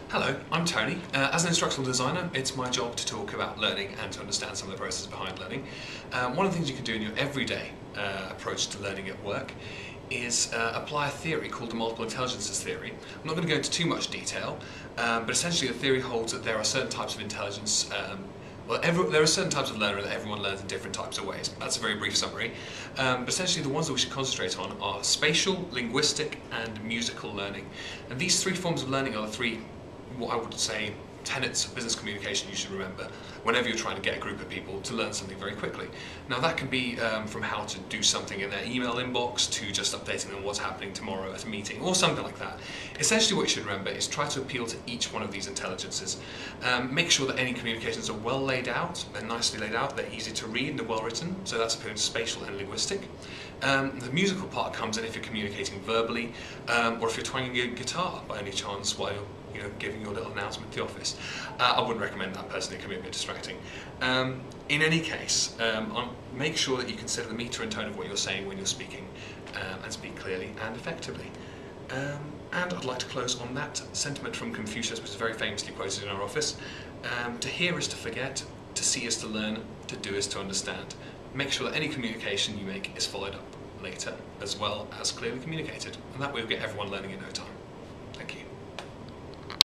Hello, I'm Tony. As an instructional designer, it's my job to talk about learning and to understand some of the processes behind learning. One of the things you can do in your everyday approach to learning at work is apply a theory called the multiple intelligences theory. I'm not going to go into too much detail, but essentially the theory holds that there are certain types of intelligence there are certain types of learner that everyone learns in different types of ways. That's a very brief summary. But essentially the ones that we should concentrate on are spatial, linguistic and musical learning. And these three forms of learning are the three, what I would say, tenets of business communication you should remember whenever you're trying to get a group of people to learn something very quickly. Now that can be from how to do something in their email inbox to just updating them what's happening tomorrow at a meeting or something like that. Essentially what you should remember is try to appeal to each one of these intelligences. Make sure that any communications are well laid out, they're nicely laid out, they're easy to read and they're well written, so that's appealing to spatial and linguistic. The musical part comes in if you're communicating verbally or if you're twanging a guitar by any chance while you're giving your little announcement to the office. I wouldn't recommend that personally, it can be a bit distracting. In any case, make sure that you consider the meter and tone of what you're saying when you're speaking and speak clearly and effectively. And I'd like to close on that sentiment from Confucius, which is very famously quoted in our office. To hear is to forget, to see is to learn, to do is to understand. Make sure that any communication you make is followed up later, as well as clearly communicated, and that way you'll get everyone learning in no time.